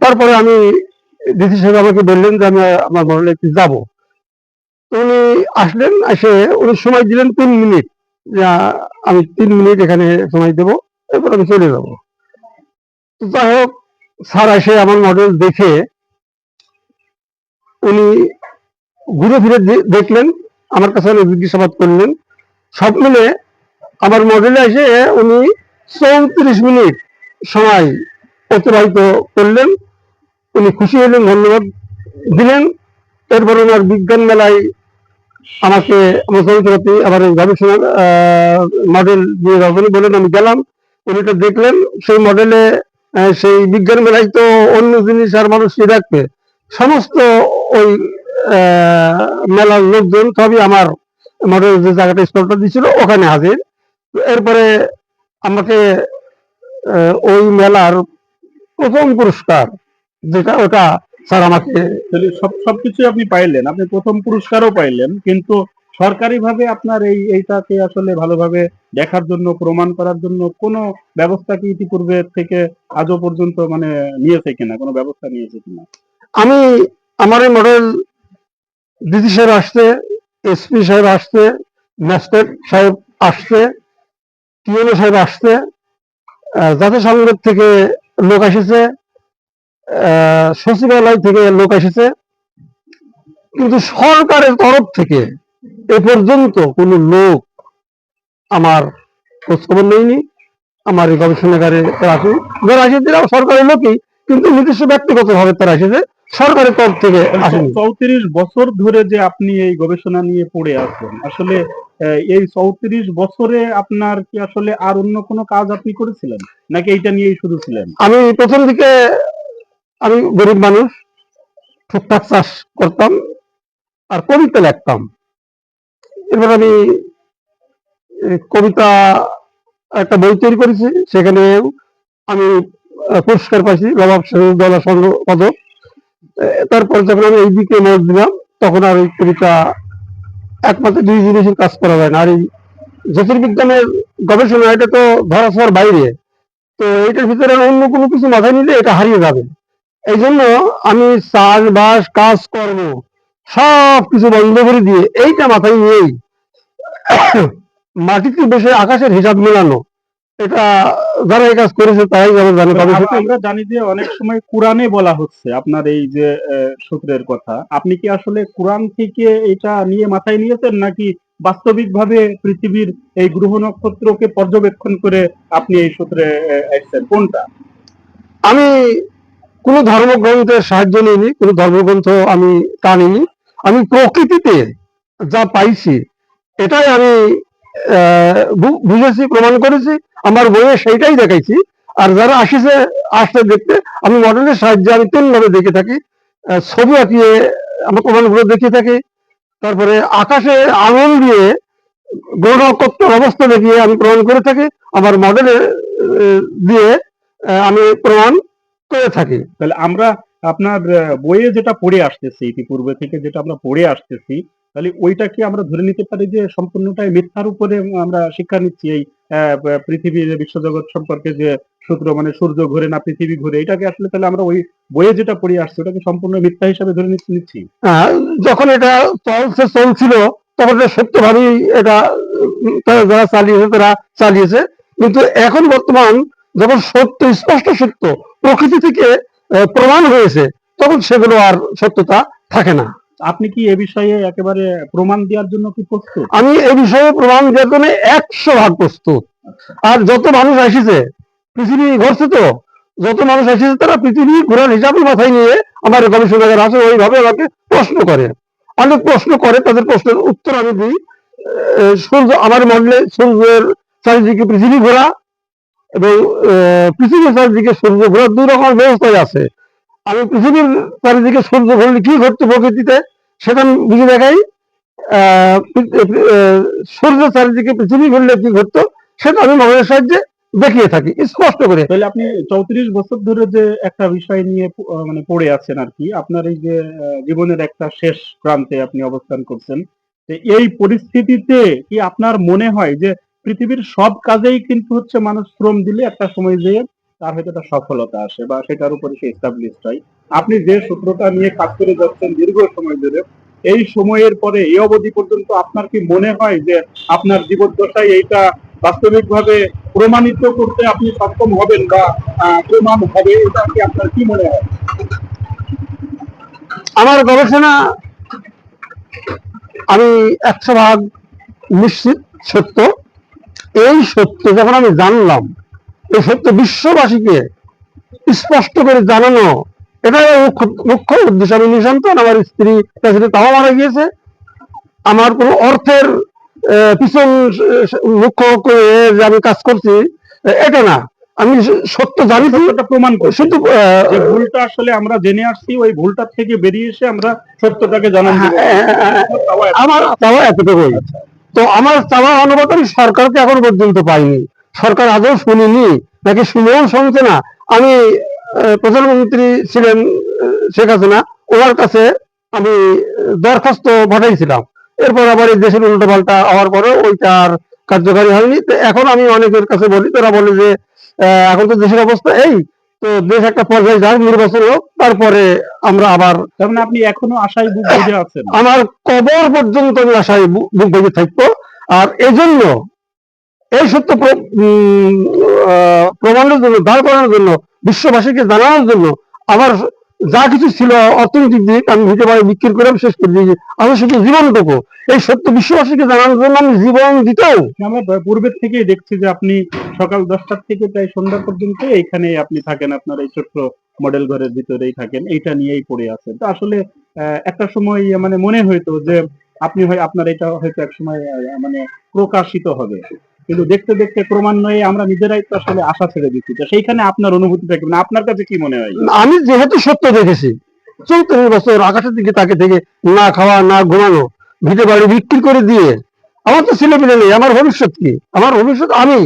তারপরে আমি ডিসি সাহেব আমাকে বললেন যে আমি আমার মডেলে যাবো। উনি আসলেন, এসে উনি সময় দিলেন 3 মিনিট, যে আমি 3 মিনিট এখানে সময় দেবো, এরপর আমি চলে যাবো। যাই হোক, স্যার এসে আমার মডেল দেখে উনি ঘুরে ফিরে দেখলেন, আমার কাছে অনেক জিজ্ঞাসাবাদ করলেন। সব মিলে আমার মডেলে এসে উনি 34 মিনিট সময় অতিবাহিত করলেন। উনি খুশি হলেন, ধন্যবাদ দিলেন। এরপর ওনার বিজ্ঞান মেলায় আমাকে আমার চরিত্রপাতি আবার এই গবেষণার মডেল দিয়ে যাবেন বলেন, আমি গেলাম। উনি এটা দেখলেন। সেই মডেলে সেই বিজ্ঞান মেলায় তো অন্য জিনিস আর মানুষ কি রাখবে, সমস্ত ওই মেলার লোকজন সবই আমার মডেল যে জায়গাটা স্টলটা দিয়েছিল ওখানে হাজির। এরপরে আমাকে ওই মেলার প্রথম পুরস্কার যেটা, ওটা স্যার আমাকে সবকিছু আপনি পাইলেন, আপনি প্রথম পুরস্কারও পাইলেন, কিন্তু সরকারিভাবে আপনার এইটাকে আসলে ভালোভাবে দেখার জন্য, প্রমাণ করার জন্য কোনো ব্যবস্থা কি ইতিপূর্বে থেকে আজও পর্যন্ত মানে নিয়েছে কিনা, কোনো ব্যবস্থা নিয়েছে কিনা? আমি আমার এই মডেল ডিসি সাহেব আসছে, এসপি সাহেব আসছে, ম্যাজিস্ট্রেট সাহেব আসছে, টিএনও সাহেব আসছে, জাতীয় সংসদ থেকে লোক এসেছে, সচিবালয় থেকে লোক এসেছে, কিন্তু সরকারের তরফ থেকে এ পর্যন্ত কোনো লোক আমার খোঁজখবর নেয়নি। আমার এই গবেষণাগারে আসে, যারা আসে তারা সরকারের লোকই, কিন্তু নিজস্ব ব্যক্তিগত ভাবে তারা এসেছে, সরকারের তরফ থেকে আসেনি। 34 বছর ধরে যে আপনি এই গবেষণা নিয়ে পড়ে আছেন, আসলে এই 34 বছরে আপনার কি আসলে আর অন্য কোনো কাজ আপনি করেছিলেন, নাকি এইটা নিয়েই শুধু ছিলেন? আমি প্রথম দিকে, আমি গরিব মানুষ, টুকটাক চাষ করতাম আর কবিতা লিখতাম। এরপর আমি কবিতা একটা বই তৈরি করেছি, সেখানে আমি পুরস্কার পাইছি, নবাব সিরাজউদ্দৌলা স্বর্ণ পদক। তারপর যখন আমি এই দিকে মত দিলাম, তখন আর ওই কবিতা, একমাত্র দুই জিনিসের কাজ করা যায় না। আর এই জ্যোতির্বিজ্ঞানের গবেষণা, এটা তো ধরাছোঁয়ার বাইরে, তো এটার ভিতরে অন্য কোনো কিছু মাথায় নিলে এটা হারিয়ে যাবে। এই জন্য আমি চাষবাস কাজকর্ম সব কিছু বন্ধ করে দিয়ে এইটা মাথায় নিয়েই মাটিতে বসে আকাশের হিসাব মেলানো, এটা যারা এই কাজ করেছে তারাই যেমন জানে। আমরা জানি যে অনেক সময় কোরআনে বলা হচ্ছে আপনার এই যে সূত্রের কথা, আপনি কি আসলে কোরআন থেকে এটা নিয়ে মাথায় নিয়েছেন, নাকি বাস্তবিকভাবে পৃথিবীর এই গ্রহ নক্ষত্রকে পর্যবেক্ষণ করে আপনি এই সূত্রে এসেছেন, কোনটা? আমি কোন ধর্মগ্রন্থের সাহায্য নিইনি, কোন ধর্মগ্রন্থ আমি টানিনি। আমি প্রকৃতিতে যা পাইছি এটাই আমি বুঝেছি, প্রমাণ করেছি, আমার বইয়ে সেইটাই দেখাইছি। আর যারা আসছে দেখতে, আমি মডেলের সাহায্যে আমি 3 ভাবে দেখে থাকি। ছবি আঁকিয়ে আমার প্রমাণগুলো দেখিয়ে থাকি, তারপরে আকাশে আঙুল দিয়ে গ্রহ নক্ষত্রের অবস্থা দেখিয়ে আমি প্রমাণ করে থাকি, আমার মডেলে দিয়ে আমি প্রমাণ করে থাকি। তাহলে আমরা আপনার বইয়ে যেটা পড়ে আসতেছি, ইতিপূর্বে থেকে যেটা আমরা পড়ে আসতেছি, তাহলে ওইটা কি আমরা ধরে নিতে পারি যে সম্পূর্ণটাই মিথ্যার উপরে আমরা শিক্ষা নিচ্ছি? এই পৃথিবীর বিশ্বজগৎ সম্পর্কে যে সূত্র, মানে সূর্য ঘোরে না পৃথিবী ঘোরে, এটাকে আসলে তাহলে আমরা ওই বইয়ে যেটা পড়ে আসছি ওটাকে সম্পূর্ণ মিথ্যা হিসাবে ধরে নিচ্ছি? যখন এটা চলছিল তখন এটা সত্যভাবেই এটা যারা চালিয়েছে তারা চালিয়েছে, কিন্তু এখন বর্তমান যখন সত্য, স্পষ্ট সত্য প্রকৃতি থেকে প্রমাণ হয়েছে, তখন সেগুলো আর সত্যতা থাকে না। আপনি কি এ বিষয়ে একেবারে প্রমাণ দেওয়ার জন্য কি প্রস্তুত? আমি এ বিষয়ে প্রমাণ দেওয়ার জন্য 100 ভাগ প্রস্তুত। আর যত মানুষ আসিছে, পৃথিবী ঘুরছে তো, যত মানুষ আসিছে তারা পৃথিবী ঘোরার হিসাবে মাথায় নিয়ে আমার গবেষণাগার আছে, ওইভাবে আমাকে প্রশ্ন করে, অনেক প্রশ্ন করে, তাদের প্রশ্নের উত্তর আমি দিই। সূর্য, আমার মডেলে সূর্যের চারিদিকে পৃথিবী ঘোরা এবং পৃথিবীর চারিদিকে সূর্য ঘোরার 2 রকম ব্যবস্থায় আছে। আমি পৃথিবীর চারিদিকে সূর্য ঘুরলে কি ঘটতো প্রকৃতিতে সেটা আমি বুঝে দেখাই, সূর্যের চারিদিকে পৃথিবী ঘুরলে কি ঘটতো সেটা আমি মডেলের সাহায্যে দেখিয়ে থাকি স্পষ্ট করে। তাহলে আপনি 34 বছর ধরে যে একটা বিষয় নিয়ে মানে পড়ে আছেন আর কি, আপনার এই যে জীবনের একটা শেষ প্রান্তে আপনি অবস্থান করছেন, এই পরিস্থিতিতে কি আপনার মনে হয় যে পৃথিবীর সব কাজেই কিন্তু হচ্ছে মানুষ শ্রম দিলে একটা সময় যেয়ে তার হয়তো একটা সফলতা আসে বা সেটার উপরে সে এস্টাবলিশড হয়। আপনি যে সূত্রটা নিয়ে কাজ করে যাচ্ছেন দীর্ঘ সময় ধরে, এই সময়ের পরে এই অবধি পর্যন্ত আপনার কি মনে হয় যে আপনার জীবদ্দশায় এইটা বাস্তবিকভাবে প্রমাণিত করতে আপনি সক্ষম হবেন বা প্রমাণ হবে, এটা কি আপনার কি মনে হয়? আমার গবেষণা আমি 100% নিশ্চিত সত্য। এই সত্য যখন আমি জানলাম, এই সত্য বিশ্ববাসীকে স্পষ্ট করে জানানো, এটাই মুখ্য উদ্দেশ্য। আমি নিঃসন্তান, আমার স্ত্রী তাও মারা গিয়েছে। আমার কোনো অর্থের পিছন লক্ষ্য করে যে আমি কাজ করছি এটা না, আমি সত্য জানি, সত্যটা প্রমাণ করছে। শুধু যে ভুলটা আসলে আমরা জেনে আসছি, ওই ভুলটা থেকে বেরিয়ে এসে আমরা সত্যটাকে জানান দিব। আমার চাওয়া এতটুকুই। তো আমার চাওয়া অনুপাত আমি সরকারকে এখন পর্যন্ত পাইনি। সরকার আদৌ শুনিনি, নাকি শুনেও শুনছে না। আমি প্রধানমন্ত্রী ছিলেন শেখ হাসিনা, ওনার কাছে আমি দরখাস্ত পাঠাইছিলাম। এরপর আবার এই দেশের উল্টো পাল্টা হওয়ার পরে ওইটা আর কার্যকারী হয়নি। তো এখন আমি অনেকের কাছে বলি, তারা বলে যে এখন তো দেশের অবস্থা এই, তো দেশ একটা পর্যায়ে যাক, নির্বাচন হোক, তারপরে আমরা আবার। তার মানে আপনি এখনো আশায় বুক বেঁধে আছেন? আমার কবর পর্যন্ত আমি আশায় বুক বেঁধে থাকবো। আর এই জন্য এই সত্য প্রমাণের জন্য, দাঁড় করানোর জন্য, বিশ্ববাসীকে জানানোর জন্য আমার যা কিছু ছিল অর্থনৈতিক দিক আমি হতে পারে বিক্রি করে আমি শেষ করে দিয়েছি। আমি শুধু জীবনটুকু এই সত্য বিশ্ববাসীকে জানানোর জন্য আমি জীবন দিতেও। আমরা পূর্বের থেকেই দেখছি যে আপনি সকাল 10টার থেকে প্রায় সন্ধ্যা পর্যন্ত এইখানে আপনি থাকেন, আপনার এই ছোট্ট মডেল ঘরের ভিতরেই থাকেন, এইটা নিয়েই পড়ে আছেন। তো আসলে একটা সময় মানে মনে হইতো যে আপনি হয় আপনার এটা হয়তো এক সময় মানে প্রকাশিত হবে, কিন্তু দেখতে দেখতে ক্রমান্বয়ে আমরা নিজেরাই তো আসলে আশা ছেড়ে দিচ্ছি। তো সেইখানে আপনার অনুভূতিটা কি, মানে আপনার কাছে কি মনে হয়? আমি যেহেতু সত্য দেখেছি, 34 বছর আকাশের দিকে তাকে থেকে না খাওয়া না ঘুমানো, ভিটে বাড়ি বিক্রি করে দিয়ে, আমার তো ছেলে পেলে নেই, আমার ভবিষ্যৎ কি? আমার ভবিষ্যৎ আমি।